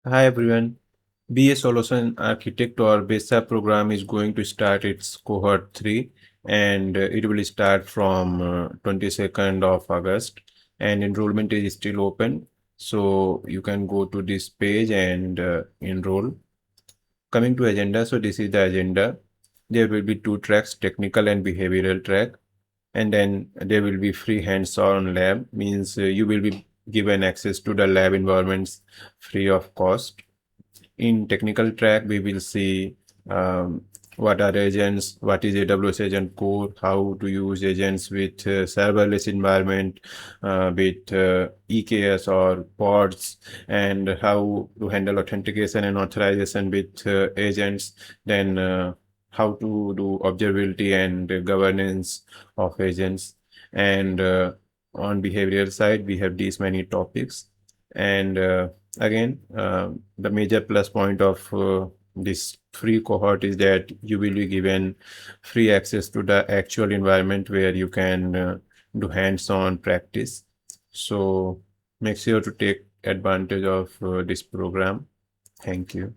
Hi everyone. BA Solution Architect or BeSA program is going to start its cohort 3 and it will start from 22nd of August and enrollment is still open. So you can go to this page and enroll. Coming to agenda, so this is the agenda. There will be two tracks, technical and behavioral track. And then there will be free hands-on lab, means you will be given access to the lab environments free of cost. In technical track, we will see what are agents, what is AWS Agent Core, how to use agents with serverless environment, with EKS or pods, and how to handle authentication and authorization with agents. Then how to do observability and governance of agents. And on behavioral side, we have these many topics. And again, the major plus point of this free cohort is that you will be given free access to the actual environment where you can do hands-on practice. So make sure to take advantage of this program. Thank you.